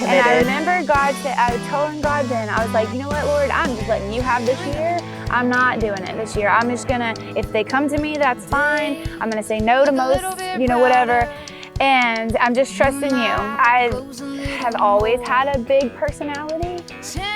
And I remember God said, I was telling God then, I was like, you know what, Lord, I'm just letting you have this year. I'm not doing it this year. I'm just gonna, if they come to me, that's fine. I'm gonna say no to most, whatever. And I'm just trusting you. I have always had a big personality,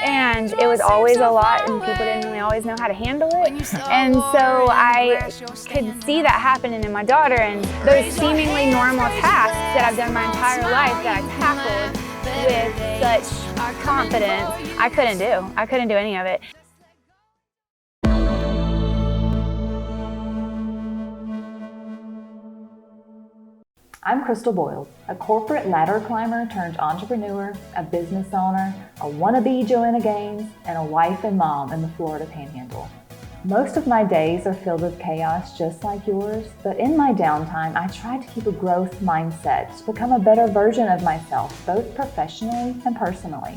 and it was always a lot, and people didn't really always know how to handle it. And so I could see that happening in my daughter, and those seemingly normal tasks that I've done my entire life that I tackled with such confidence, I couldn't do. I couldn't do any of it. I'm Crystal Boyles, a corporate ladder climber turned entrepreneur, a business owner, a wannabe Joanna Gaines, and a wife and mom in the Florida Panhandle. Most of my days are filled with chaos just like yours, but in my downtime, I try to keep a growth mindset to become a better version of myself, both professionally and personally.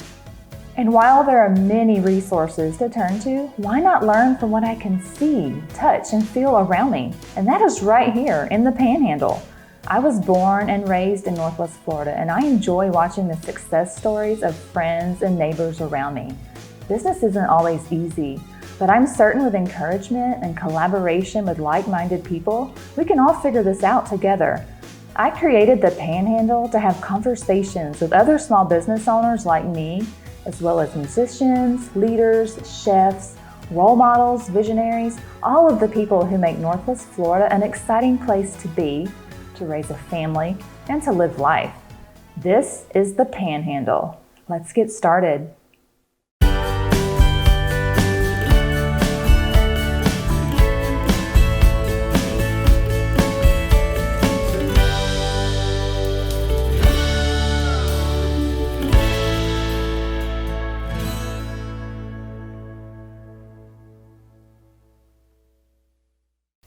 And while there are many resources to turn to, why not learn from what I can see, touch, and feel around me? And that is right here in the Panhandle. I was born and raised in Northwest Florida, and I enjoy watching the success stories of friends and neighbors around me. Business isn't always easy, but I'm certain with encouragement and collaboration with like-minded people, we can all figure this out together. I created the Panhandle to have conversations with other small business owners like me, as well as musicians, leaders, chefs, role models, visionaries, all of the people who make Northwest Florida an exciting place to be, to raise a family, and to live life. This is the Panhandle. Let's get started.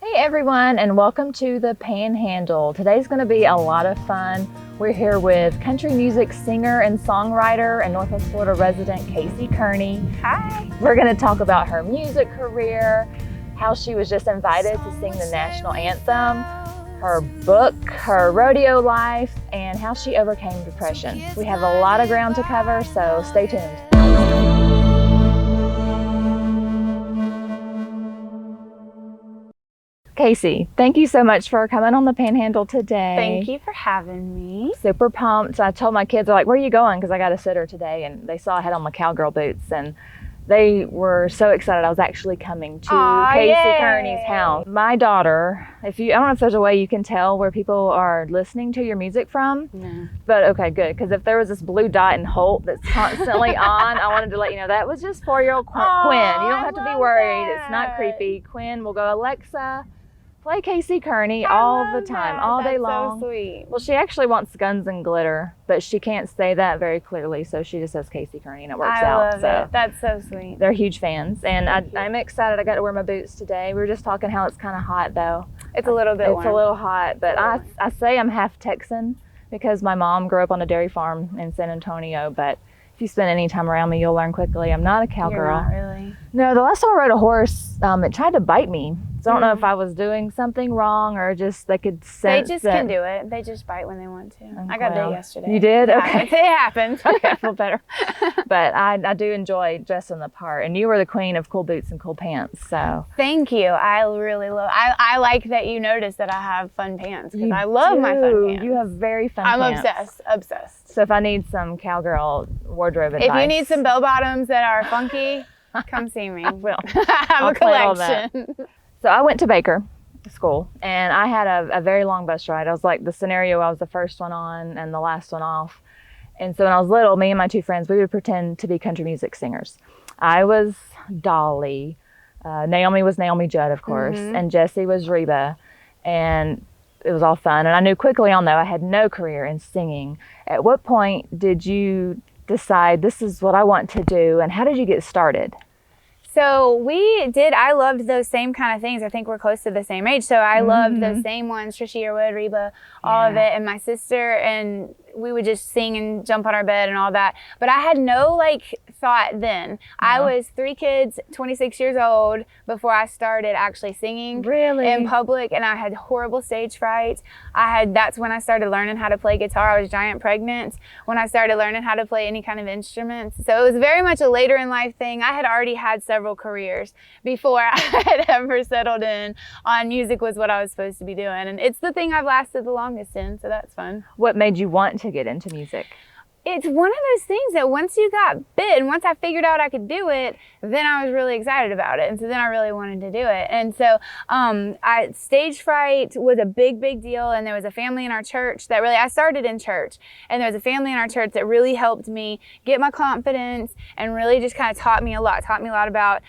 Hey everyone, and welcome to the Panhandle. Today's going to be a lot of fun. We're here with country music singer and songwriter and Northwest Florida resident Casey Kearney. Hi. We're going to talk about her music career, how she was just invited to sing the national anthem, her book, her rodeo life, and how she overcame depression. We have a lot of ground to cover, so stay tuned. Casey, thank you so much for coming on the Panhandle today. Thank you for having me. Super pumped. I told my kids, they're like, where are you going? Because I got a sitter today, and they saw I had on my cowgirl boots, and they were so excited I was actually coming to Casey Kearney's house. My daughter, I don't know if there's a way you can tell where people are listening to your music from. No. But okay, good. Because if there was this blue dot in Holt that's constantly on, I wanted to let you know that was just 4-year-old Quinn. You don't have to be worried. It's not creepy. Quinn will go, Alexa, play Casey Kearney all the time, all day long. That's so sweet. Well, she actually wants guns and glitter, but she can't say that very clearly, so she just says Casey Kearney, and it works out. I love it. That's so sweet. They're huge fans, and I'm excited. I got to wear my boots today. We were just talking how it's kind of hot, though. It's a little bit warm. It's a little hot, but I say I'm half Texan because my mom grew up on a dairy farm in San Antonio, but if you spend any time around me, you'll learn quickly I'm not a cowgirl. You're not really. No, the last time I rode a horse, it tried to bite me. So I don't know if I was doing something wrong or just they could sense They just can do it. They just bite when they want to. I got bit yesterday. You did? Okay. It happens. Okay, I feel better. But I do enjoy dressing the part. And you were the queen of cool boots and cool pants, so. Thank you. I really love, I like that you noticed that I have fun pants because I love my fun pants. You have very fun pants. I'm obsessed. So if I need some cowgirl wardrobe advice. If you need some bell bottoms that are funky, come see me. I will. I have a collection. So I went to Baker School, and I had a very long bus ride. I was like the scenario, I was the first one on and the last one off. And so when I was little, me and my two friends, we would pretend to be country music singers. I was Dolly. Naomi was Naomi Judd, of course, and Jessie was Reba. And it was all fun. And I knew quickly on, though, I had no career in singing. At what point did you decide this is what I want to do, and how did you get started? So I loved those same kind of things. I think we're close to the same age. So I loved those same ones, Trisha Yearwood, Reba, all of it. And my sister, and we would just sing and jump on our bed and all that. But I had no thought then. I was 3 kids, 26 years old before I started actually singing in public, and I had horrible stage fright. That's when I started learning how to play guitar. I was giant pregnant when I started learning how to play any kind of instruments. So it was very much a later in life thing. I had already had several careers before I had ever settled in on music was what I was supposed to be doing. And it's the thing I've lasted the longest in, so that's fun. What made you want to get into music? It's one of those things that once you got bit and once I figured out I could do it, then I was really excited about it. And so then I really wanted to do it. And so stage fright was a big, big deal. And there was a family in our church that really, I started in church, and there was a family in our church that really helped me get my confidence and really just kind of taught me a lot about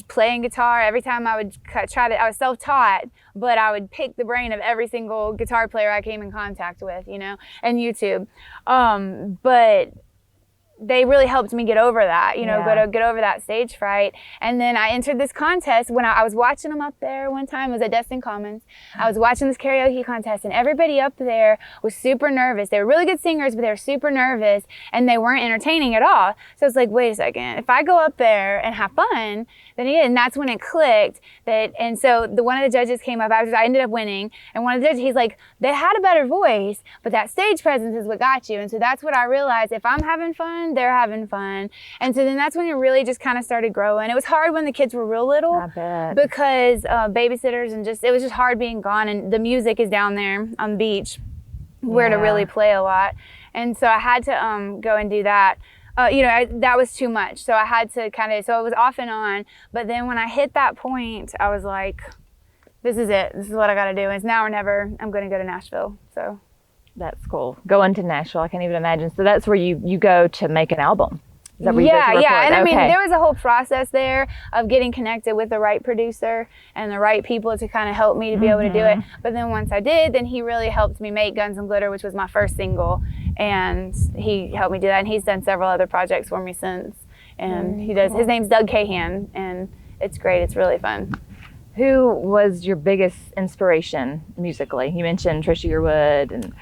playing guitar. Every time I would I was self-taught, but I would pick the brain of every single guitar player I came in contact with, and YouTube. But they really helped me get over that, get over that stage fright. And then I entered this contest when I was watching them up there one time. It was at Destin Commons. I was watching this karaoke contest, and everybody up there was super nervous. They were really good singers, but they were super nervous, and they weren't entertaining at all. So I was like, wait a second. If I go up there and have fun, then and that's when it clicked. And so one of the judges came up. I ended up winning, and one of the judges, he's like, they had a better voice, but that stage presence is what got you. And so that's what I realized. If I'm having fun, they're having fun. And so then that's when it really just kind of started growing. It was hard when the kids were real little, I bet. because babysitters, and it was just hard being gone, and the music is down there on the beach where to really play a lot. And so I had to go and do that. That was too much. So I had to so it was off and on. But then when I hit that point, I was like, this is it. This is what I got to do. It's now or never. I'm going to go to Nashville. So that's cool. Going to Nashville, I can't even imagine. So that's where you go to make an album. Is that where you go to record? And I mean, there was a whole process there of getting connected with the right producer and the right people to kind of help me to be able to do it. But then once I did, then he really helped me make Guns and Glitter, which was my first single. And he helped me do that. And he's done several other projects for me since. And his name's Doug Cahan, and it's great. It's really fun. Who was your biggest inspiration musically? You mentioned Trisha Yearwood. And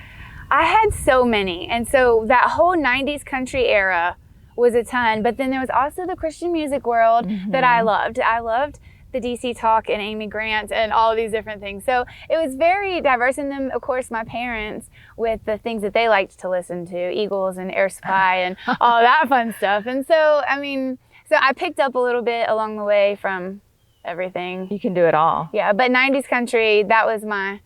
I had so many. And so that whole 90s country era was a ton. But then there was also the Christian music world that I loved. I loved the DC Talk and Amy Grant and all of these different things. So it was very diverse. And then, of course, my parents with the things that they liked to listen to, Eagles and Air Supply and all that fun stuff. And so, I picked up a little bit along the way from everything. You can do it all. Yeah, but 90s country, that was my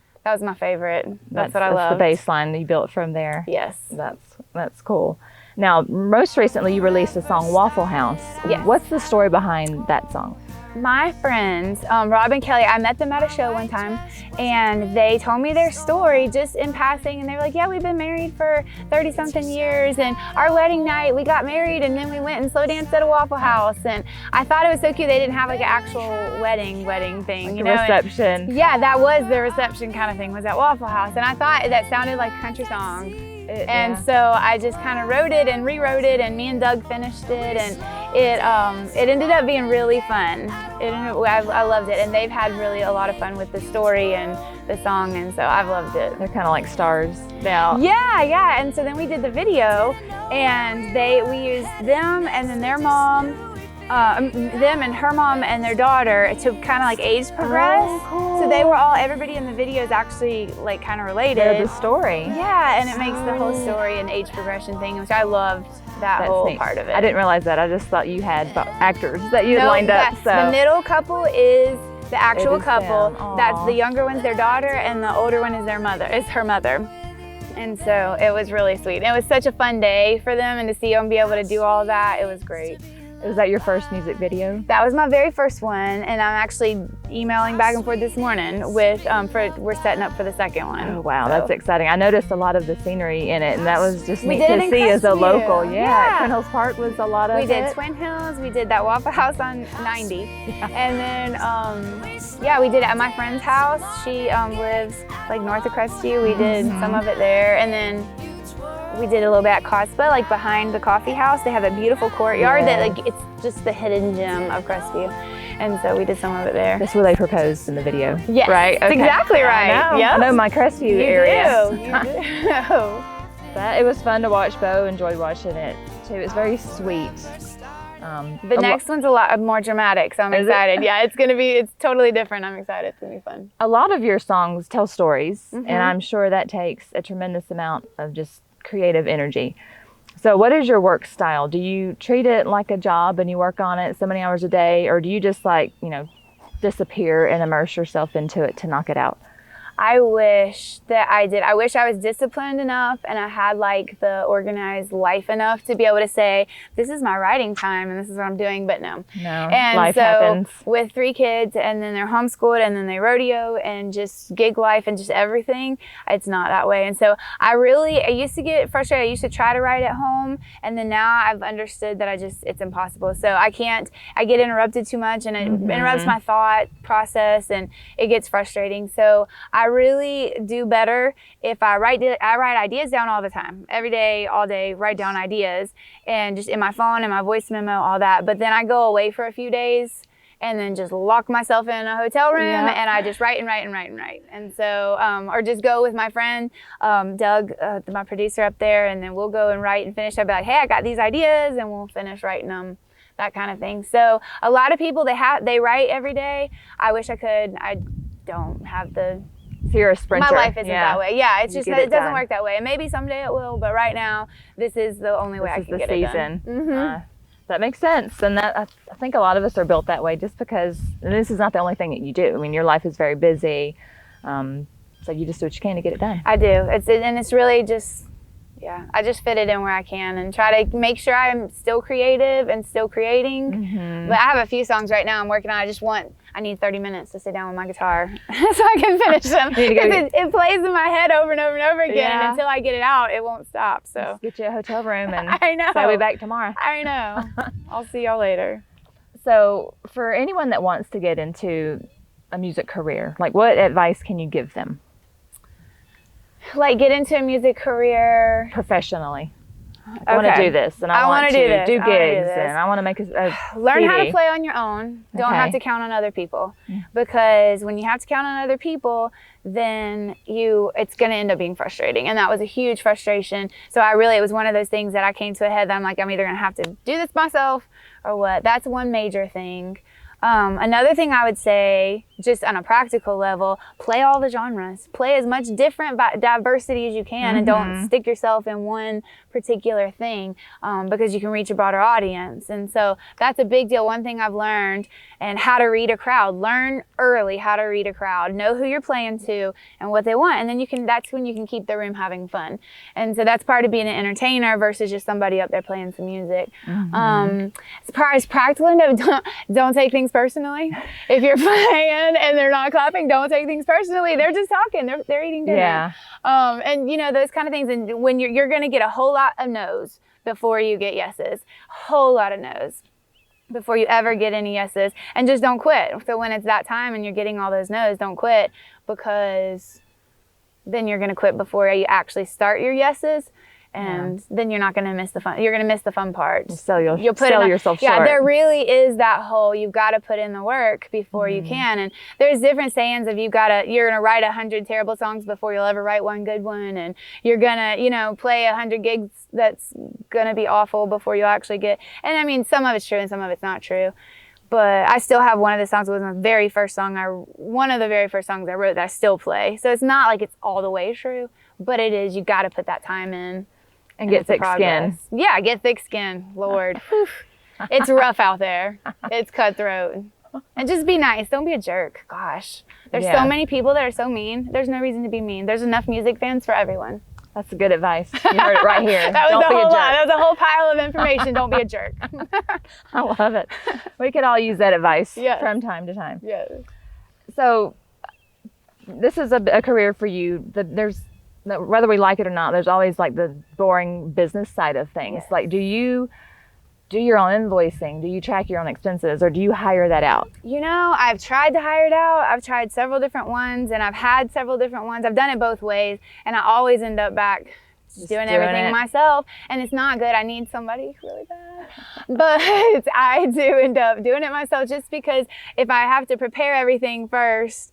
favorite. That's what I loved. That's the baseline. You built from there. Yes. That's cool. Now, most recently, you released the song Waffle House. Yes. What's the story behind that song? My friends, Rob and Kelly, I met them at a show one time, and they told me their story just in passing, and they were like, yeah, we've been married for 30-something years, and our wedding night, we got married, and then we went and slow danced at a Waffle House, and I thought it was so cute. They didn't have like an actual wedding thing, Reception. And, yeah, that was the reception kind of thing, was at Waffle House, and I thought that sounded like a country song. So I just kind of wrote it and rewrote it, and me and Doug finished it, and it ended up being really fun. I loved it, and they've had really a lot of fun with the story and the song, and so I've loved it. They're kind of like stars now. Yeah, and so then we did the video, and we used them and then their mom, them and her mom and their daughter to kind of like age progress. Oh, cool. So everybody in the video is actually like kind of related. They're the story. Yeah, and it makes the whole story an age progression thing, which I loved that whole part of it. I didn't realize that. I just thought you had actors that you had lined up. So the middle couple is the actual couple. Them. That's the younger one's their daughter, and the older one is her mother. And so it was really sweet. It was such a fun day for them, and to see them be able to do all that, it was great. Was that your first music video? That was my very first one, and I'm actually emailing back and forth this morning with, we're setting up for the second one. Oh wow, that's exciting. I noticed a lot of the scenery in it, and that was just neat to see as a local. Yeah. Twin Hills Park was a lot of We did Twin Hills, we did that Waffle House on 90, and then, we did it at my friend's house. She lives like north of Crestview. We did some of it there, and then we did a little bit at Cospa, like behind the coffee house. They have a beautiful courtyard that it's just the hidden gem of Crestview. And so we did some of it there. That's where they proposed in the video. Yes, right? That's exactly right. I know my Crestview area. You do. But it was fun to watch. Bo enjoyed watching it too. It's very sweet. The next one's a lot more dramatic, so I'm excited. Yeah, it's totally different. I'm excited. It's gonna be fun. A lot of your songs tell stories, and I'm sure that takes a tremendous amount of just creative energy. So what is your work style? Do you treat it like a job and you work on it so many hours a day, or do you just disappear and immerse yourself into it to knock it out? I wish that I did. I wish I was disciplined enough and I had like the organized life enough to be able to say, this is my writing time and this is what I'm doing, but no. And life so happens. With 3 kids and then they're homeschooled and then they rodeo and just gig life and just everything, it's not that way. And so I used to get frustrated. I used to try to write at home, and then now I've understood that it's impossible. So I get interrupted too much and it interrupts my thought process and it gets frustrating. So I really do better if I write ideas down all the time, every day, all day, write down ideas, and just in my phone, in my voice memo, all that. But then I go away for a few days and then just lock myself in a hotel room and I just write and write and write and write. And so, or just go with my friend, Doug, my producer up there, and then we'll go and write and finish. I'll be like, hey, I got these ideas, and we'll finish writing them, that kind of thing. So a lot of people, they write every day. I wish I could. I don't have the... So you're a sprinter. My life isn't that way. Yeah, it's just that it doesn't work that way. And maybe someday it will, but right now, this is the only way I can get it done. This is the season. That makes sense. And that I think a lot of us are built that way just because this is not the only thing that you do. I mean, your life is very busy. So you just do what you can to get it done. I do. It's really just, I just fit it in where I can and try to make sure I'm still creative and still creating. But I have a few songs right now I'm working on. I need 30 minutes to sit down with my guitar so I can finish them. Because it plays in my head over and over and over again. And until I get it out, it won't stop. So let's get you a hotel room and I know. I'll be back tomorrow. I know. I'll see y'all later. So for anyone that wants to get into a music career, like what advice can you give them? Like get into a music career professionally. I want to do this, and I want to do gigs, and I want to make a learn CD. how to play on your own. Don't have to count on other people, because when you have to count on other people, then it's going to end up being frustrating, and that was a huge frustration. So it was one of those things that I came to a head that I'm like, I'm either going to have to do this myself or what. That's one major thing. Another thing I would say, just on a practical level, play all the genres. Play as much different diversity as you can, and don't stick yourself in one particular thing, because you can reach a broader audience. And so that's a big deal. One thing I've learned, and how to read a crowd. Learn early how to read a crowd. Know who you're playing to and what they want, and then that's when you can keep the room having fun. And so that's part of being an entertainer versus just somebody up there playing some music. As far as practical, don't take things personally. If you're playing and they're not clapping, don't take things personally. They're just talking. They're eating dinner. And those kind of things. And when you're going to get a whole lot of no's before you get yeses. Whole lot of no's before you ever get any yeses. And just don't quit. So when it's that time and you're getting all those no's, don't quit, because then you're going to quit before you actually start your yeses. And then you're not going to miss the fun. You're going to miss the fun part. You'll sell yourself short. Yeah, there really is that whole, you've got to put in the work before you can. And there's different sayings of you're going to write 100 terrible songs before you'll ever write one good one. And you're going to, play 100 gigs that's going to be awful before you'll actually get. And I mean, some of it's true and some of it's not true. But I still have one of the songs. It was one of the very first songs I wrote that I still play. So it's not like it's all the way true, but it is. You got to put that time in. And get thick skin. Yeah, get thick skin. Lord. It's rough out there. It's cutthroat. And just be nice. Don't be a jerk. Gosh. There's so many people that are so mean. There's no reason to be mean. There's enough music fans for everyone. That's good advice. You heard it right here. That was That was a whole pile of information. Don't be a jerk. I love it. We could all use that advice from time to time. Yes. So this is a career for you. Whether we like it or not, there's always like the boring business side of things. Yes. Like, do you do your own invoicing? Do you track your own expenses, or do you hire that out? I've tried to hire it out. I've tried several different ones, and I've had several different ones. I've done it both ways, and I always end up back doing everything myself, and it's not good. I need somebody really bad. But I do end up doing it myself, just because if I have to prepare everything first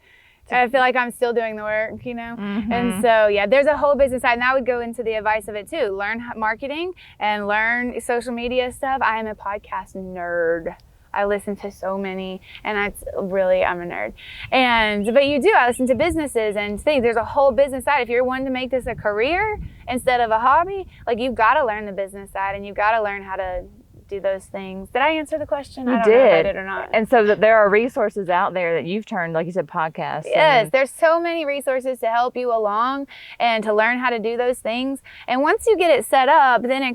I feel like I'm still doing the work, Mm-hmm. And so, yeah, there's a whole business side. And I would go into the advice of it too. Learn marketing and learn social media stuff. I am a podcast nerd. I listen to so many, and I'm a nerd. But I listen to businesses and things. There's a whole business side. If you're wanting to make this a career instead of a hobby, like, you've got to learn the business side, and you've got to learn how to do those things. Did I answer the question? I don't know if I did or not. And so that there are resources out there that you've turned, like you said, podcasts. Yes, there's so many resources to help you along and to learn how to do those things. And once you get it set up, then it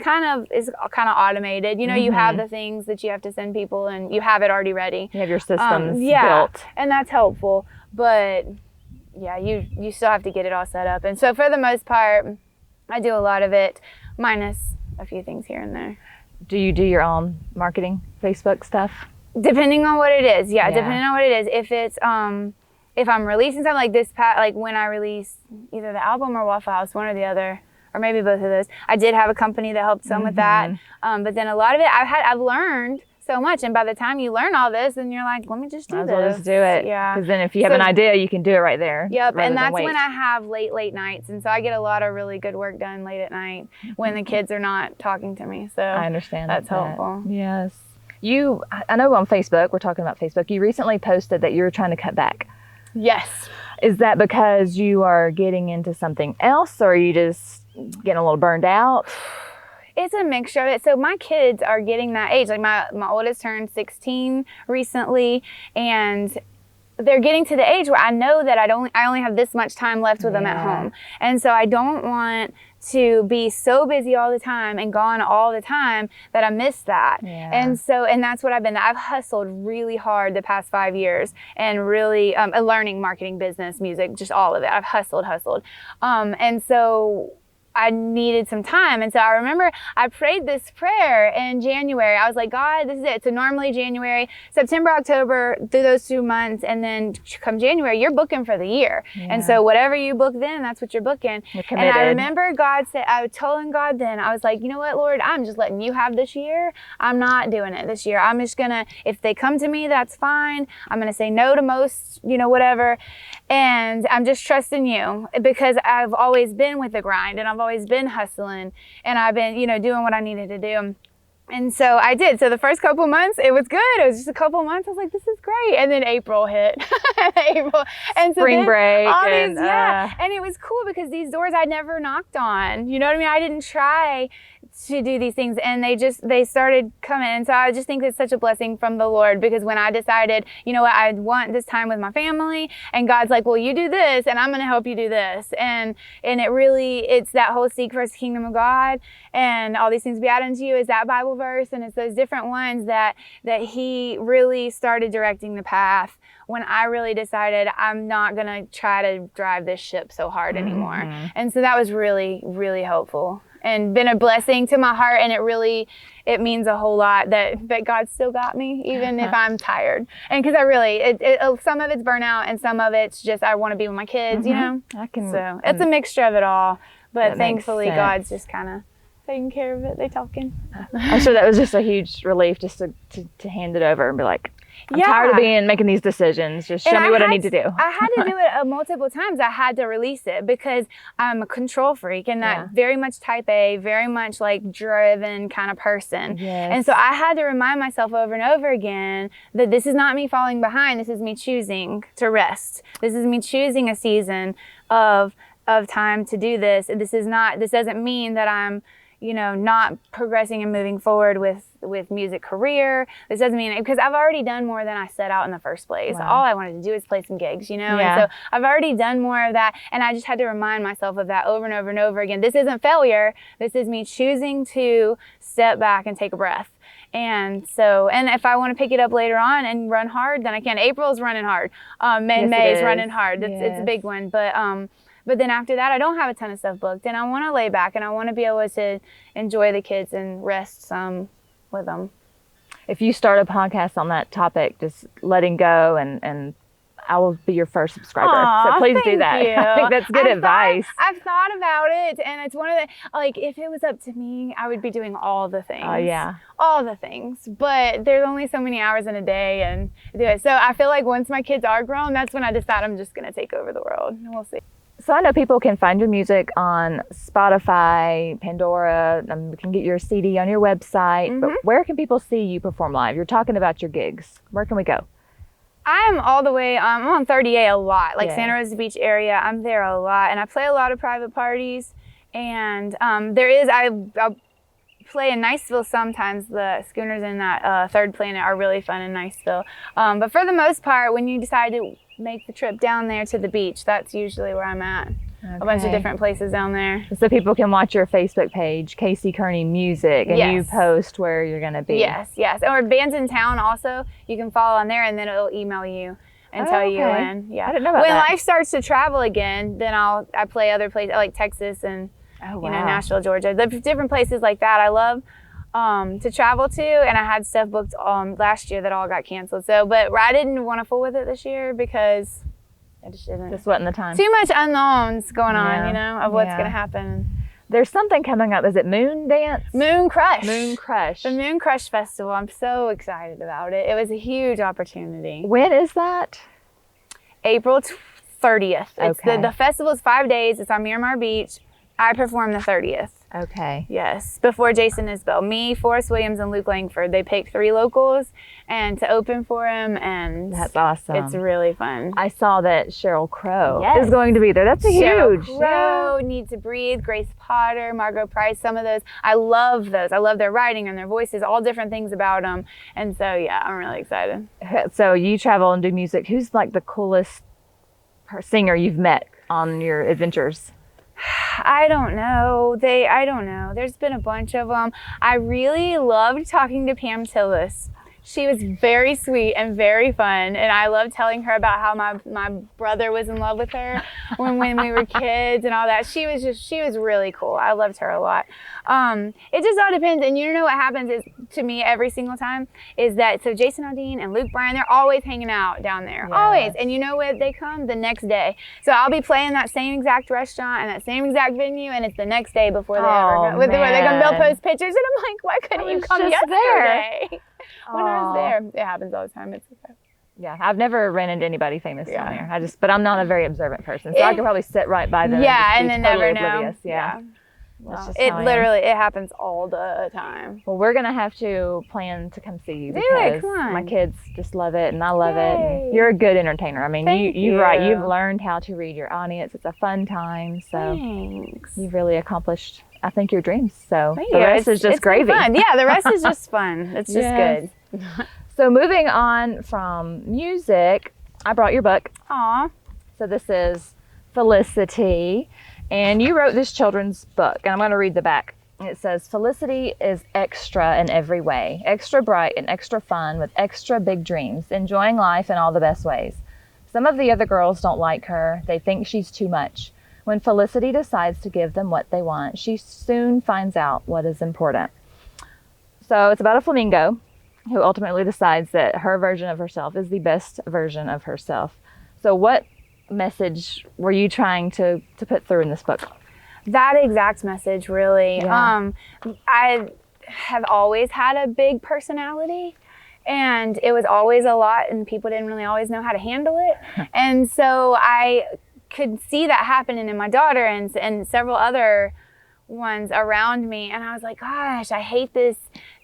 is kind of automated. You have the things that you have to send people, and you have it already ready. You have your systems built. And that's helpful. But yeah, you still have to get it all set up. And so for the most part, I do a lot of it, minus a few things here and there. Do you do your own marketing, Facebook stuff? Depending on what it is, depending on what it is. If it's if I'm releasing something like this, like when I release either the album or Waffle House, one or the other, or maybe both of those. I did have a company that helped some with that, but then a lot of it I've learned so much, and by the time you learn all this, then you're like, let me just do this. Might as well just do it. Yeah. Because then if you have an idea, you can do it right there. Yep, and that's when I have late nights, and so I get a lot of really good work done late at night when the kids are not talking to me. So I understand that's helpful. Yes. I know on Facebook, we're talking about Facebook, you recently posted that you're trying to cut back. Yes. Is that because you are getting into something else, or are you just getting a little burned out? It's a mixture of it. So my kids are getting that age. Like my oldest turned 16 recently, and they're getting to the age where I know that I only have this much time left with them at home. And so I don't want to be so busy all the time and gone all the time that I miss that. Yeah. And that's what I've hustled really hard the past 5 years, and really learning marketing, business, music, just all of it. I've hustled. And so I needed some time. And so I remember I prayed this prayer in January. I was like, God, this is it. So normally January, September, October, through those 2 months, and then come January, you're booking for the year. Yeah. And so whatever you book then, that's what you're booking. You're committed. And I remember I told God then, I was like, you know what, Lord, I'm just letting you have this year. I'm not doing it this year. I'm just gonna, if they come to me, that's fine. I'm gonna say no to most, whatever. And I'm just trusting you, because I've always been with the grind, and I've always been hustling, and I've been, doing what I needed to do. And so I did. So the first couple months, it was good. It was just a couple months. I was like, this is great. And then April hit. And so spring break. And it was cool because these doors I never knocked on. You know what I mean? I didn't try to do these things, and they started coming. And so I just think it's such a blessing from the Lord, because when I decided, I want this time with my family, and God's like, well, you do this, and I'm going to help you do this. And it's that whole seek first the kingdom of God, and all these things be added unto you, is that Bible verse. And it's those different ones that he really started directing the path when I really decided I'm not going to try to drive this ship so hard anymore. Mm-hmm. And so that was really, really helpful, and been a blessing to my heart. And it means a whole lot that God still got me, even if I'm tired. And because some of it's burnout, and some of it's just, I want to be with my kids, So it's a mixture of it all. But thankfully, God's just kind of taking care of it. They talking. I'm sure that was just a huge relief, just to hand it over and be like, I'm tired of making these decisions. Just show me what I need to do. I had to do it multiple times. I had to release it, because I'm a control freak, and that very much type A, very much like driven kind of person. Yes. And so I had to remind myself over and over again that this is not me falling behind. This is me choosing to rest. This is me choosing a season of time to do this. This doesn't mean that I'm not progressing and moving forward with music career. This doesn't mean, because I've already done more than I set out in the first place. Wow. All I wanted to do is play some gigs, And so I've already done more of that, and I just had to remind myself of that over and over and over again. This isn't failure. This is me choosing to step back and take a breath. And if I want to pick it up later on and run hard, then I can. April's running hard. May's running hard. It's a big one. But then after that, I don't have a ton of stuff booked, and I want to lay back, and I want to be able to enjoy the kids and rest some with them. If you start a podcast on that topic, just letting go, and I will be your first subscriber. Aw, so please do thank that. you. I think that's good advice. I've thought about it, and it's one of the, like, if it was up to me, I would be doing all the things. Oh, yeah. All the things. But there's only so many hours in a day and do it. So I feel like once my kids are grown, that's when I decide I'm just going to take over the world. We'll see. So I know people can find your music on Spotify, Pandora, you can get your CD on your website, but where can people see you perform live? You're talking about your gigs. Where can we go? I'm all the way, I'm on 30A a lot, like Yeah. Santa Rosa Beach area. I'm there a lot, and I play a lot of private parties. And I'll play in Niceville sometimes. The schooners in that Third Planet are really fun in Niceville. But for the most part, when you decide to make the trip down there to the beach, that's usually where I'm at. A bunch of different places down there. So people can watch your Facebook page, Casey Kearney Music, and you post where you're going to be. Yes. Or bands in town also, you can follow on there, and then it'll email you and tell you when. Yeah. I didn't know about when that. life starts to travel again, then I play other places like Texas and Nashville, Georgia. The different places like that I love to travel to, and I had stuff booked last year that all got canceled. So, but I didn't want to fool with it this year because I just didn't. Just wasn't the time. Too much unknowns going on, of what's going to happen. There's something coming up. Is it Moon Dance? Moon Crush. Moon Crush. The Moon Crush Festival. I'm so excited about it. It was a huge opportunity. When is that? April 30th. It's Okay. the festival is 5 days. It's on Miramar Beach. I perform the 30th. Okay. Yes, before Jason Isbell. Me, Forrest Williams, and Luke Langford. They picked 3 locals and to open for him, and That's awesome. it's really fun. I saw that Sheryl Crow Yes. is going to be there. That's a Sheryl huge. Crow, Need to Breathe, Grace Potter, Margot Price, some of those. I love those. I love their writing and their voices, all different things about them. And so, yeah, I'm really excited. So you travel and do music. Who's like the coolest singer you've met on your adventures? I don't know. I don't know. There's been a bunch of them. I really loved talking to Pam Tillis. She was very sweet and very fun, and I loved telling her about how my brother was in love with her when we were kids and all that. She was really cool. I loved her a lot. It just all depends, and you know what happens is to me every single time is that so Jason Aldean and Luke Bryan, they're always hanging out down there, always. And you know what? They come the next day, so I'll be playing that same exact restaurant and that same exact venue, and it's the next day before they ever go. They'll post pictures, and I'm like, why couldn't you come yesterday? When I was there, it happens all the time. It's okay. Yeah, I've never ran into anybody famous down there. But I'm not a very observant person, so I could probably sit right by them. And then never know. Yeah. Well, it literally happens all the time. Well, we're gonna have to plan to come see you because come on. My kids just love it and I love it. And you're a good entertainer. I mean, you're right. You've learned how to read your audience. It's a fun time. So Thanks. You've really accomplished, I think, your dreams. So Thank the you. rest is just gravy. Fun. Yeah, the rest is just fun. It's just good. So moving on from music, I brought your book. Aw. So this is Felicity. And you wrote this children's book, and I'm going to read the back. It says, Felicity is extra in every way, extra bright and extra fun with extra big dreams, enjoying life in all the best ways. Some of the other girls don't like her. They think she's too much. When Felicity decides to give them what they want, she soon finds out what is important. So it's about a flamingo who ultimately decides that her version of herself is the best version of herself. So what message were you trying to put through in this book? That exact message, really. Yeah. I have always had a big personality, and it was always a lot, and people didn't really always know how to handle it. And so I could see that happening in my daughter and several other ones around me, and I was like, gosh, I hate this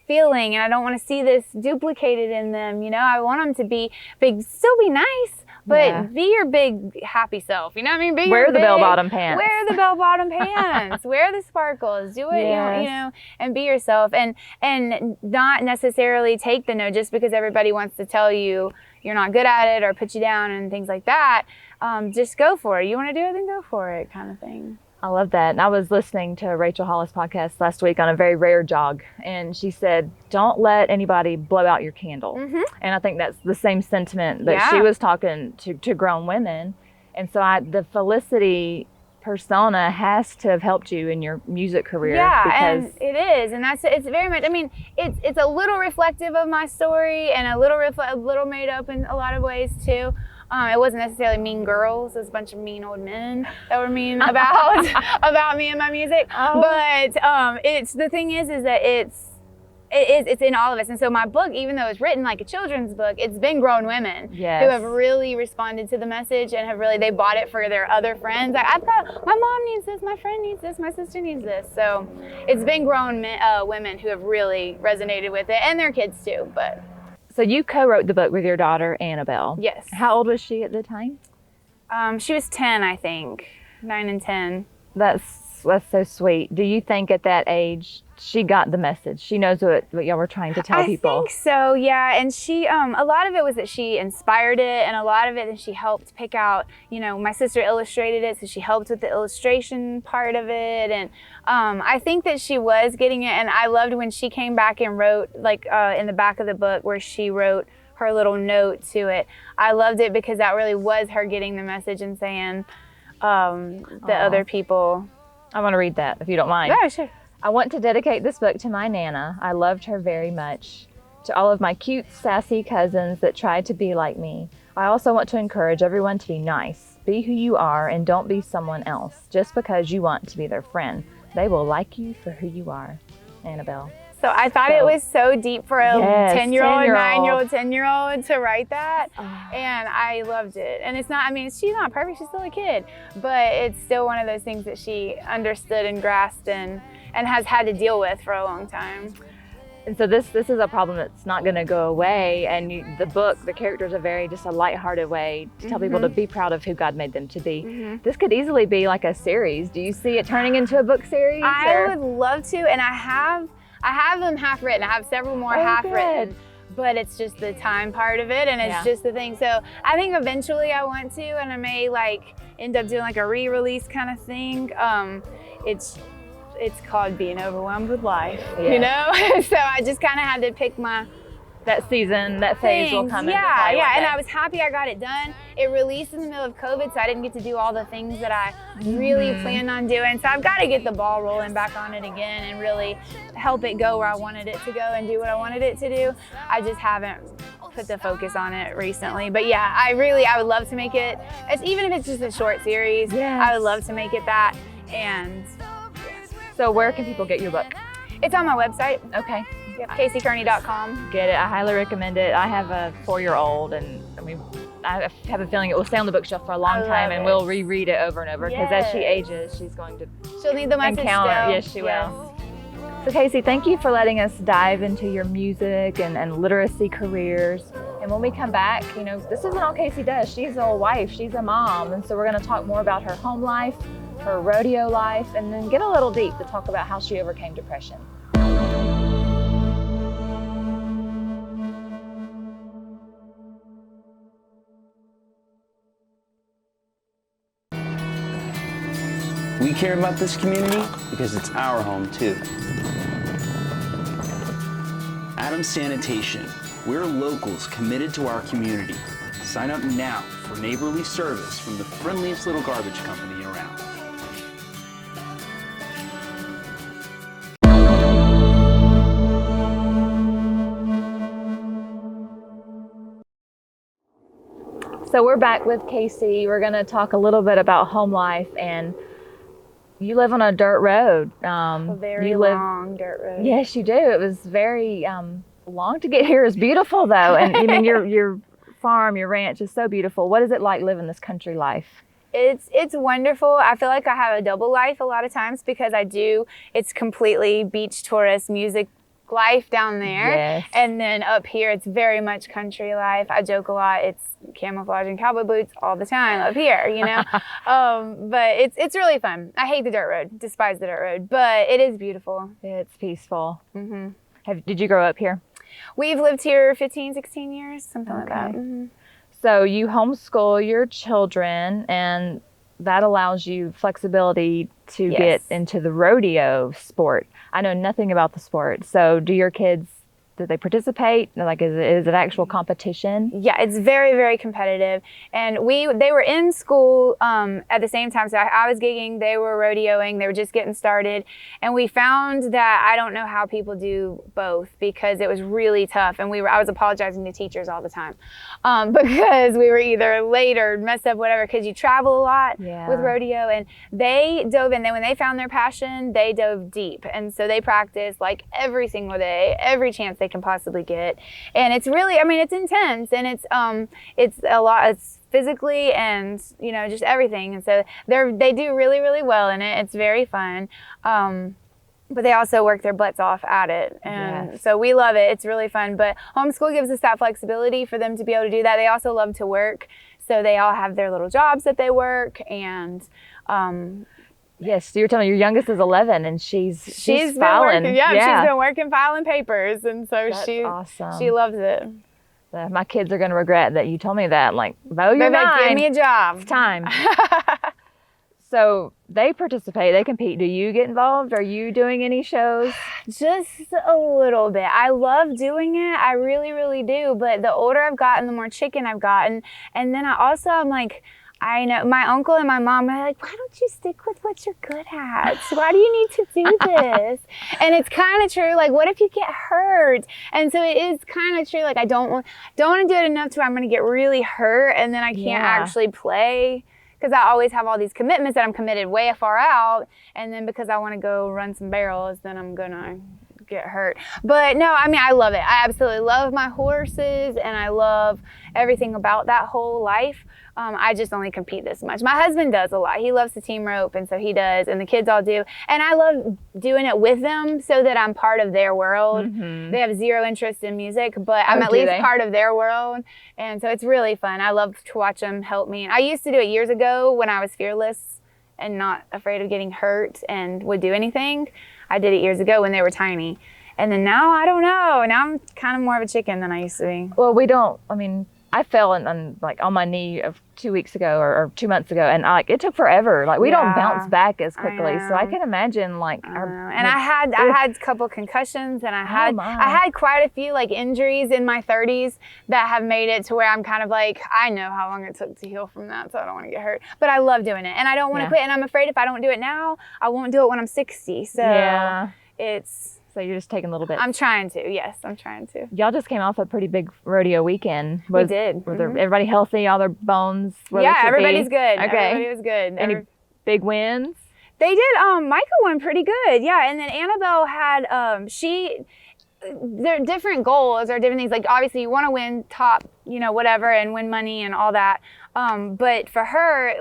feeling, and I don't want to see this duplicated in them. I want them to be big, still be nice, but be your big happy self. You know what I mean? Wear the bell-bottom pants. Wear the bell-bottom pants. Wear the sparkles. Do it, and be yourself. And not necessarily take the no just because everybody wants to tell you you're not good at it or put you down and things like that. Just go for it. You want to do it, then go for it, kind of thing. I love that. And I was listening to Rachel Hollis' podcast last week on a very rare jog, and she said, don't let anybody blow out your candle. Mm-hmm. And I think that's the same sentiment that she was talking to grown women. And so the Felicity persona has to have helped you in your music career. Yeah, and it is. And it's very much, I mean, it's a little reflective of my story and a little made up in a lot of ways too. It wasn't necessarily mean girls. It was a bunch of mean old men that were mean about me and my music. Oh. But the thing is that it's in all of us. And so my book, even though it's written like a children's book, it's been grown women who have really responded to the message and they bought it for their other friends. Like, my mom needs this, my friend needs this, my sister needs this. So it's been grown women who have really resonated with it, and their kids too. But So you co-wrote the book with your daughter, Annabelle. yes. How old was she at the time? She was 10, I think, 9 and 10. That's so sweet. Do you think at that age she got the message? She knows what y'all were trying to tell people. I think so, yeah. And she, a lot of it was that she inspired it, and a lot of it that she helped pick out. My sister illustrated it, so she helped with the illustration part of it. And I think that she was getting it. And I loved when she came back and wrote, like in the back of the book where she wrote her little note to it. I loved it because that really was her getting the message and saying that other people. I want to read that, if you don't mind. Yeah, sure. I want to dedicate this book to my Nana. I loved her very much. To all of my cute, sassy cousins that tried to be like me. I also want to encourage everyone to be nice. Be who you are and don't be someone else just because you want to be their friend. They will like you for who you are. Annabelle. So I thought it was so deep for a 10-year-old, 9-year-old, 10-year-old to write that. And I loved it. And it's not, she's not perfect, she's still a kid, but it's still one of those things that she understood and grasped and has had to deal with for a long time. And so this is a problem that's not going to go away. And the book, the characters are just a lighthearted way to tell people to be proud of who God made them to be. This could easily be like a series. Do you see it turning into a book series? I would love to, and I have them half written. I have several more half written, but it's just the time part of it, and it's just the thing. So I think eventually I want to, and I may end up doing like a re-release kind of thing. It's called Being Overwhelmed with Life, So I just kind of had to pick that season, that phase will come into play. Yeah, and I was happy I got it done. It released in the middle of COVID, so I didn't get to do all the things that I really planned on doing. So I've got to get the ball rolling back on it again and really help it go where I wanted it to go and do what I wanted it to do. I just haven't put the focus on it recently. But yeah, I would love to make it, even if it's just a short series, I would love to make it that. And so where can people get your book? It's on my website. Okay. Yep, CaseyKearney.com. Get it. I highly recommend it. I have a 4-year-old, and I have a feeling it will stay on the bookshelf for a long time, and we'll reread it over and over because as she ages, she's going to she'll need the message encounter. Still. Yes, she will. So Casey, thank you for letting us dive into your music and literacy careers. And when we come back, this isn't all Casey does. She's a wife, she's a mom, and so we're going to talk more about her home life, her rodeo life, and then get a little deep to talk about how she overcame depression. We care about this community because it's our home too. Adams Sanitation. We're locals committed to our community. Sign up now for neighborly service from the friendliest little garbage company around. So we're back with Casey. We're going to talk a little bit about home life, and you live on a dirt road. A very long dirt road. Yes, you do. It was very long to get here. It's beautiful though, and your farm, your ranch is so beautiful. What is it like living this country life? It's wonderful. I feel like I have a double life a lot of times because it's completely beach tourist music life down there. Yes. And then up here, it's very much country life. I joke a lot. It's camouflage and cowboy boots all the time up here, but it's really fun. I hate the dirt road, despise the dirt road, but it is beautiful. It's peaceful. Did you grow up here? We've lived here 15, 16 years, something like that. So you homeschool your children, and that allows you flexibility to get into the rodeo sport. I know nothing about the sport. So do your kids do they participate? Like, is it actual competition? Yeah, it's very, very competitive. And they were in school at the same time. So I was gigging, they were rodeoing, they were just getting started. And we found that I don't know how people do both, because it was really tough. And I was apologizing to teachers all the time because we were either late or messed up, whatever, because you travel a lot with rodeo. And they dove in. Then when they found their passion, they dove deep. And so they practiced like every single day, every chance they can possibly get. And it's really, I mean, it's intense, and it's a lot, it's physically and, you know, just everything. And so they do really, really well in it. It's very fun. But they also work their butts off at it. And so we love it. It's really fun. But homeschool gives us that flexibility for them to be able to do that. They also love to work. So they all have their little jobs that they work. And yes, you were telling me your youngest is 11, and she's been filing. Working, she's been working filing papers, and so That's awesome. She loves it. My kids are going to regret that you told me that. Like, Bo, you're 9. Give me a job. It's time. So they participate, they compete. Do you get involved? Are you doing any shows? Just a little bit. I love doing it. I really, really do. But the older I've gotten, the more chicken I've gotten. And then I'm like, I know my uncle and my mom are like, why don't you stick with what you're good at? Why do you need to do this? And it's kind of true. Like, what if you get hurt? And so it is kind of true. Like, I don't want to do it enough to where I'm going to get really hurt and then I can't actually play. Because I always have all these commitments that I'm committed way far out. And then because I want to go run some barrels, then I'm going to get hurt. But no, I mean, I love it. I absolutely love my horses, and I love everything about that whole life. I just only compete this much. My husband does a lot. He loves to team rope, and so he does, and the kids all do. And I love doing it with them so that I'm part of their world. Mm-hmm. They have zero interest in music, but I'm at least part of their world. And so it's really fun. I love to watch them help me. And I used to do it years ago when I was fearless and not afraid of getting hurt and would do anything. I did it years ago when they were tiny. And then now, I don't know. Now I'm kind of more of a chicken than I used to be. Well, I fell on my knee 2 weeks ago or 2 months ago, and it took forever. Like, we don't bounce back as quickly. So I can imagine I had a couple concussions, and I had quite a few like injuries in my 30s that have made it to where I'm kind of like, I know how long it took to heal from that, so I don't want to get hurt. But I love doing it, and I don't want to quit. And I'm afraid if I don't do it now, I won't do it when I'm 60. So So you're just taking a little bit. I'm trying to. Yes, I'm trying to. Y'all just came off a pretty big rodeo weekend. We did. Was everybody healthy? All their bones? Everybody's good. Okay. Everybody was good. Any big wins? They did. Micah won pretty good. Yeah, and then Annabelle had. Their different goals are different things. Like, obviously you want to win top, whatever, and win money and all that. But for her,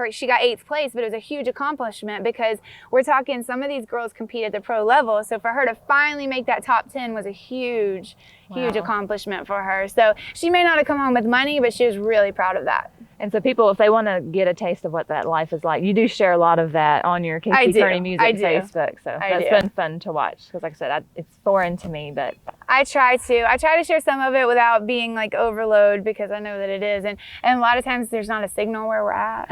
she got 8th place, but it was a huge accomplishment because we're talking some of these girls compete at the pro level. So for her to finally make that top 10 was a huge accomplishment for her. So she may not have come home with money, but she was really proud of that. And so people, if they want to get a taste of what that life is like, you do share a lot of that on your Casey Kearney Music Facebook. So that's been fun to watch because, like I said, it's foreign to me, but I try to share some of it without being like overload because I know that it is. And a lot of times there's not a signal where we're at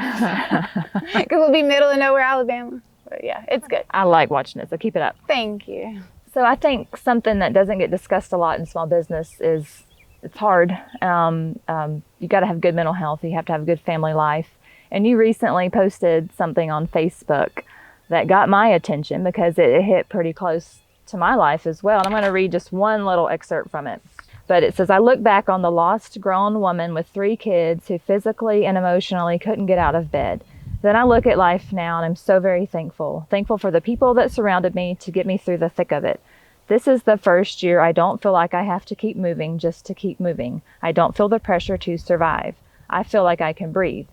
because we'll be middle of nowhere, Alabama. But yeah, it's good. I like watching it, so keep it up. Thank you. So I think something that doesn't get discussed a lot in small business is it's hard. You got to have good mental health. You have to have a good family life. And you recently posted something on Facebook that got my attention because it hit pretty close to my life as well. And I'm going to read just one little excerpt from it. But it says, I look back on the lost grown woman with 3 kids who physically and emotionally couldn't get out of bed. Then I look at life now and I'm so very thankful. Thankful for the people that surrounded me to get me through the thick of it. This is the first year I don't feel like I have to keep moving just to keep moving. I don't feel the pressure to survive. I feel like I can breathe.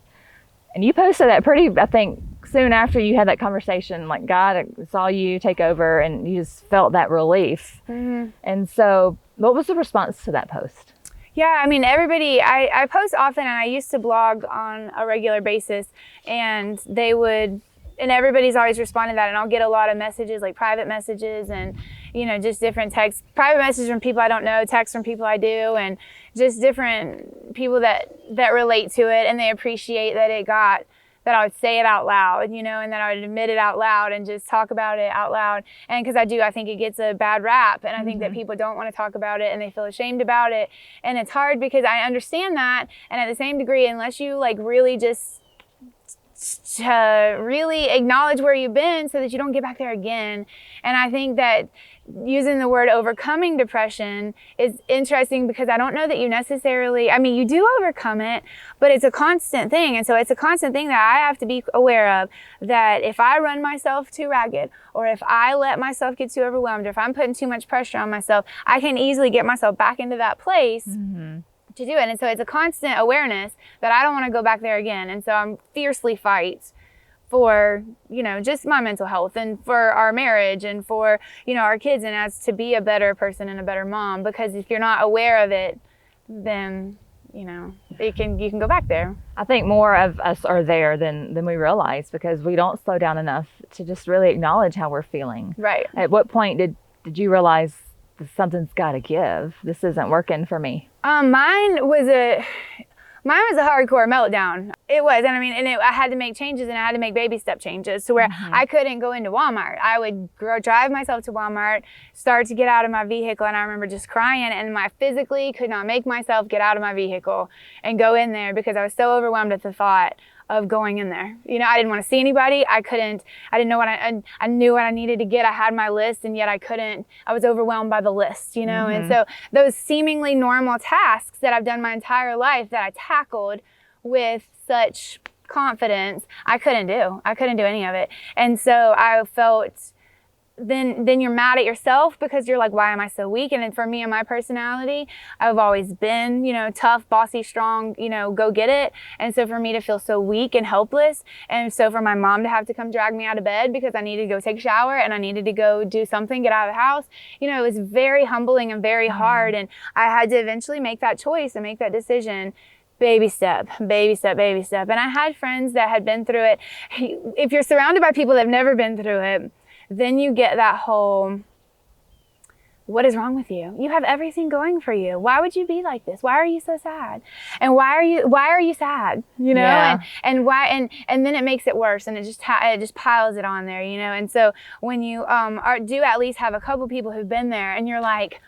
And you posted that I think, soon after you had that conversation, like God saw you take over and you just felt that relief. Mm-hmm. And so what was the response to that post? Yeah, I mean, everybody, I post often and I used to blog on a regular basis and everybody's always responding to that, and I'll get a lot of messages, like private messages and, just different texts, private messages from people I don't know, texts from people I do, and just different people that relate to it, and they appreciate that that I would say it out loud, you know, and that I would admit it out loud and just talk about it out loud. And because I think it gets a bad rap, and I think that people don't want to talk about it and they feel ashamed about it. And it's hard because I understand that. And at the same degree, unless you like really just to really acknowledge where you've been so that you don't get back there again. And I think that using the word overcoming depression is interesting because I don't know that you necessarily, I mean, you do overcome it, but it's a constant thing. And so it's a constant thing that I have to be aware of, that if I run myself too ragged, or if I let myself get too overwhelmed, or if I'm putting too much pressure on myself, I can easily get myself back into that place to do it. And so it's a constant awareness that I don't want to go back there again. And so I'm fiercely fight for, you know, just my mental health and for our marriage and for, you know, our kids, and as to be a better person and a better mom. Because if you're not aware of it, then, you know, you can go back there. I think more of us are there than we realize, because we don't slow down enough to just really acknowledge how we're feeling. Right. At what point did you realize something's got to give? This isn't working for me. Mine was a hardcore meltdown. It was, and I mean, I had to make changes, and I had to make baby step changes to where I couldn't go into Walmart. I would drive myself to Walmart, start to get out of my vehicle, and I remember just crying, and I physically could not make myself get out of my vehicle and go in there because I was so overwhelmed at the thought of going in there. You know, I didn't want to see anybody. I didn't know what I knew what I needed to get. I had my list, and yet I was overwhelmed by the list, you know? And so those seemingly normal tasks that I've done my entire life that I tackled with such confidence, I couldn't do any of it. And so I felt, then you're mad at yourself because you're like, why am I so weak? And then for me and my personality, I've always been, you know, tough, bossy, strong, you know, go get it. And so for me to feel so weak and helpless, and so for my mom to have to come drag me out of bed because I needed to go take a shower and I needed to go do something, get out of the house, you know, it was very humbling and very hard. And I had to eventually make that choice and make that decision. Baby step, baby step, baby step. And I had friends that had been through it. If you're surrounded by people that have never been through it, then you get that whole, what is wrong with you? You have everything going for you. Why would you be like this? Why are you so sad? And why are you sad? You know, and why, and then it makes it worse, and it just piles it on there, you know? And so when you do at least have a couple people who've been there, and you're like,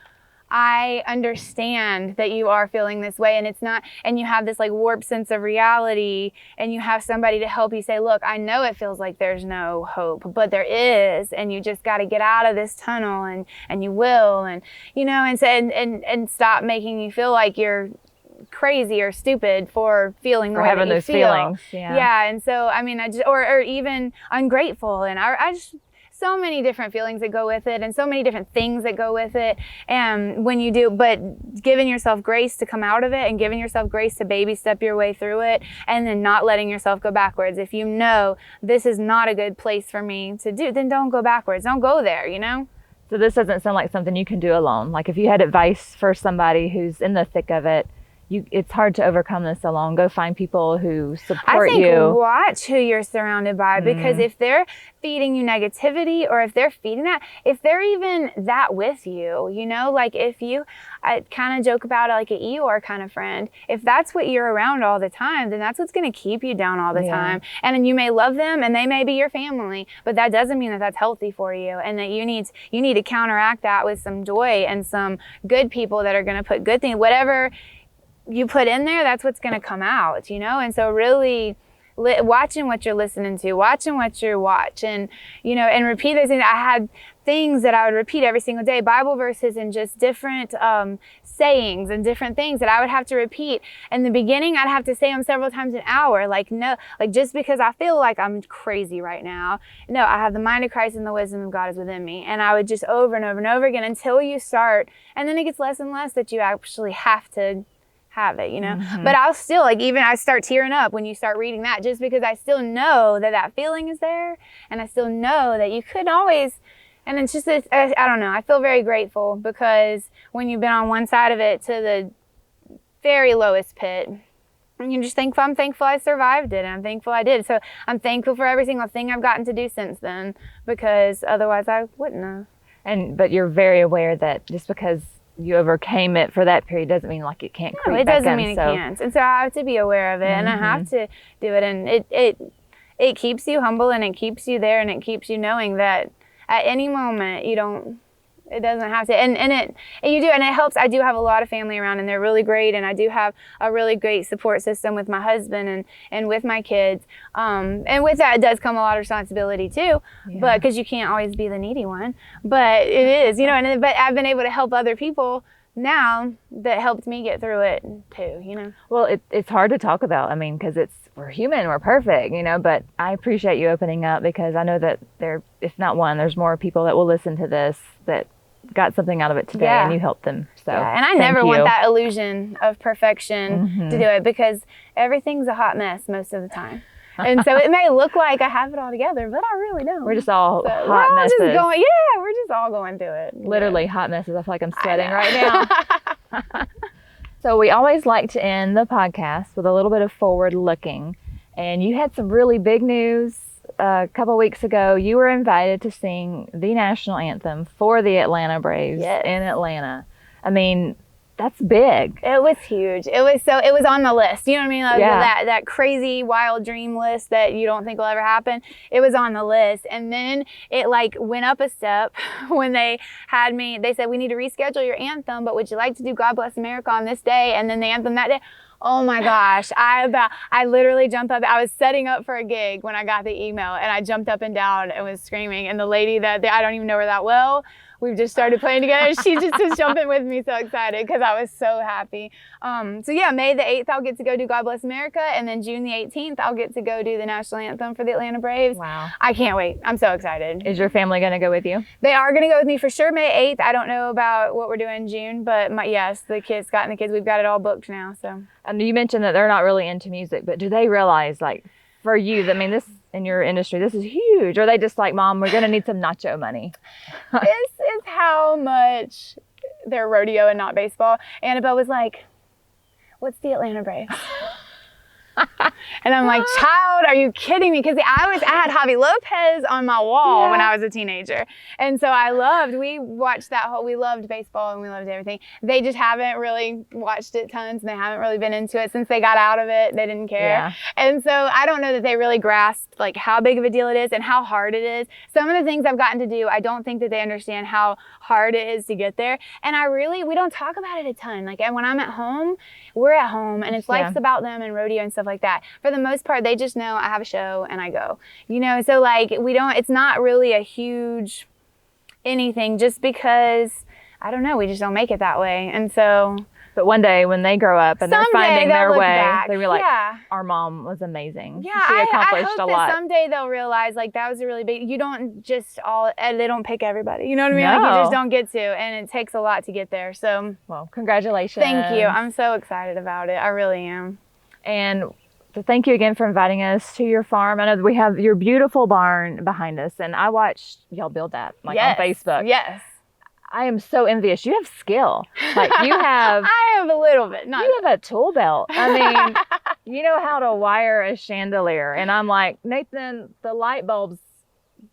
I understand that you are feeling this way, and it's not, and you have this like warped sense of reality, and you have somebody to help you say, look, I know it feels like there's no hope, but there is, and you just got to get out of this tunnel, and you will, and, you know, and stop making you feel like you're crazy or stupid for feeling the way that you feel. Feelings. Yeah. And so, I mean, or even ungrateful, and I just, so many different feelings that go with it, and so many different things that go with it. And when you do, but giving yourself grace to come out of it, and giving yourself grace to baby step your way through it, and then not letting yourself go backwards. If you know this is not a good place for me to do, then don't go backwards. Don't go there, you know? So this doesn't sound like something you can do alone. Like if you had advice for somebody who's in the thick of it, it's hard to overcome this alone. Go find people who support you. I think watch who you're surrounded by, because if they're feeding you negativity, or if they're feeding that, if they're even that with you, you know, like I kind of joke about it like an Eeyore kind of friend. If that's what you're around all the time, then that's what's going to keep you down all the time. And then you may love them, and they may be your family, but that doesn't mean that that's healthy for you, and that you need to counteract that with some joy and some good people that are going to put good things, whatever you put in there, that's what's going to come out, you know? And so really watching what you're listening to, watching what you watch, and, you know, and repeat those things. I had things that I would repeat every single day, Bible verses and just different sayings and different things that I would have to repeat. In the beginning, I'd have to say them several times an hour. Like, no, like just because I feel like I'm crazy right now, no, I have the mind of Christ and the wisdom of God is within me. And I would just over and over and over again until you start, and then it gets less and less that you actually have to have it, you know. But I'll still, like, even I start tearing up when you start reading that, just because I still know that feeling is there, and I still know that you could always, and it's just I don't know, I feel very grateful, because when you've been on one side of it to the very lowest pit, and you just think, I'm thankful I survived it, and I'm thankful I did. So I'm thankful for every single thing I've gotten to do since then, because otherwise I wouldn't have. But you're very aware that just because you overcame it for that period doesn't mean like it can't creep back in. No, it doesn't mean it can't. And so I have to be aware of it, and I have to do it. And it keeps you humble and it keeps you there and it keeps you knowing that at any moment it doesn't have to, and you do, and it helps. I do have a lot of family around and they're really great, and I do have a really great support system with my husband and with my kids. And with that does come a lot of responsibility too, but because you can't always be the needy one, but it is, but I've been able to help other people now that helped me get through it too, Well, it's hard to talk about. I mean, because we're human, we're perfect, but I appreciate you opening up, because I know that if not one, there's more people that will listen to this that got something out of it today, and you helped them. So and I never want that illusion of perfection to do it, because everything's a hot mess most of the time. And so it may look like I have it all together, but I really don't. We're just all hot messes. We're just all going through it. Literally hot messes. I feel like I'm sweating right now. So we always like to end the podcast with a little bit of forward looking. And you had some really big news a couple weeks ago. You were invited to sing the national anthem for the Atlanta Braves in Atlanta. I mean, that's big. It was huge. It was on the list. You know what I mean? Like that crazy wild dream list that you don't think will ever happen. It was on the list. And then it went up a step when they had me. They said, we need to reschedule your anthem, but would you like to do God Bless America on this day? And then the anthem that day. Oh my gosh. I literally jumped up. I was setting up for a gig when I got the email, and I jumped up and down and was screaming. And the lady I don't even know her that well, we've just started playing together. She just was jumping with me, so excited, because I was so happy. May the 8th, I'll get to go do God Bless America. And then June the 18th, I'll get to go do the national anthem for the Atlanta Braves. Wow. I can't wait. I'm so excited. Is your family going to go with you? They are going to go with me for sure May 8th. I don't know about what we're doing in June, but the kids, we've got it all booked now. So. And you mentioned that they're not really into music, but do they realize, for you, this in your industry, this is huge? Or are they just like, Mom, we're going to need some nacho money? This is how much they're rodeo and not baseball. Annabelle was like, what's the Atlanta Braves? And I'm like, child, are you kidding me? Because I had Javi Lopez on my wall when I was a teenager. And so we loved baseball and we loved everything. They just haven't really watched it tons, and they haven't really been into it since they got out of it. They didn't care. Yeah. And so I don't know that they really grasped how big of a deal it is and how hard it is. Some of the things I've gotten to do, I don't think that they understand how hard it is to get there. And we don't talk about it a ton. And when I'm at home, we're at home, and life's about them and rodeo and stuff like that. For the most part, they just know I have a show and I go, so it's not really a huge anything, just because, I don't know, we just don't make it that way. And so. But one day when they grow up and they're finding their way, they'll be like, our mom was amazing. Yeah, she accomplished I hope a lot. That someday they'll realize that was a really big, you don't just they don't pick everybody. You know what I mean? No. You just don't get to, and it takes a lot to get there. So. Well, congratulations. Thank you. I'm so excited about it. I really am. And so thank you again for inviting us to your farm. I know that we have your beautiful barn behind us, and I watched y'all build that on Facebook. Yes. I am so envious. You have skill. You have. I have a little bit. You have a tool belt. I mean, you know how to wire a chandelier, and I'm like, Nathan, the light bulb's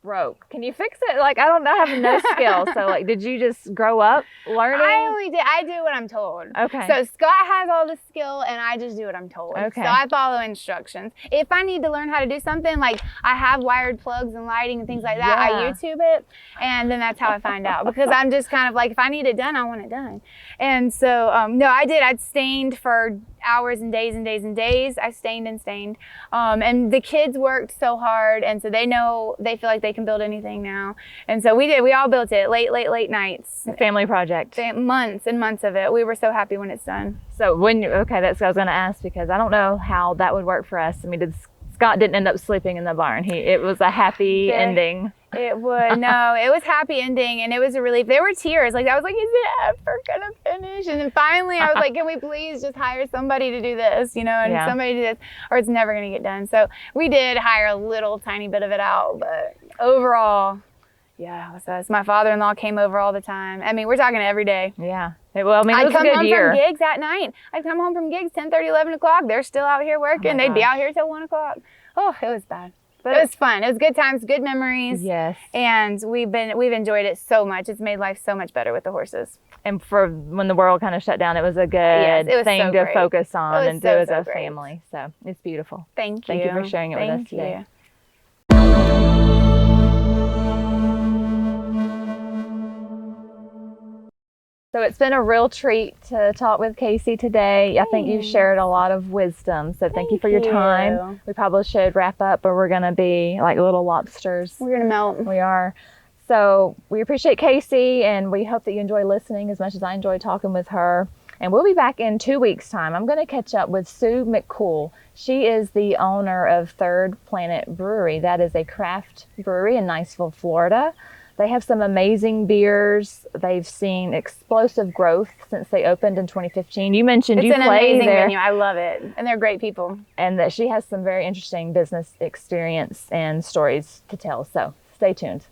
broke. Can you fix it? I don't know. I have no skill. So did you just grow up learning? I do what I'm told. Okay. So Scott has all the skill, and I just do what I'm told. Okay. So I follow instructions. If I need to learn how to do something, I have wired plugs and lighting and things like that, I YouTube it, and then that's how I find out. Because I'm just kind of if I need it done, I want it done. And so, no, I did. I'd stained for hours and days and days and days. I stained and stained. And the kids worked so hard, and so they feel like they can build anything now. And so we did. We all built it late nights. Family project. Months and months of it. We were so happy when it's done. So that's what I was going to ask, because I don't know how that would work for us. I mean, Scott didn't end up sleeping in the barn. It was a happy ending. It was happy ending, and it was a relief. There were tears. I was like, is it ever gonna finish? And then finally I was like, can we please just hire somebody to do this, and somebody do this, or it's never gonna get done. So we did hire a little tiny bit of it out, but overall, it was us. My father-in-law came over all the time. I mean, we're talking every day. Yeah. Well, it I'd was a good year. I'd come home from gigs at night. I'd come home from gigs 10:30, 11 o'clock. They're still out here working. They'd be out here till 1 o'clock. Oh, it was bad. But it was fun. It was good times, good memories. Yes. And we've enjoyed it so much. It's made life so much better with the horses. And for when the world kind of shut down, it was a good thing to focus on and do as a family. So it's beautiful. Thank you. Thank you for sharing it with us today. So it's been a real treat to talk with Casey today. I think you've shared a lot of wisdom. So thank you for your time. We probably should wrap up, but we're going to be like little lobsters. We're going to melt. We are. So we appreciate Casey, and we hope that you enjoy listening as much as I enjoy talking with her. And we'll be back in 2 weeks' time. I'm going to catch up with Sue McCool. She is the owner of Third Planet Brewery. That is a craft brewery in Niceville, Florida. They have some amazing beers. They've seen explosive growth since they opened in 2015. You mentioned you play there. It's an amazing venue. I love it. And they're great people. And that she has some very interesting business experience and stories to tell. So stay tuned.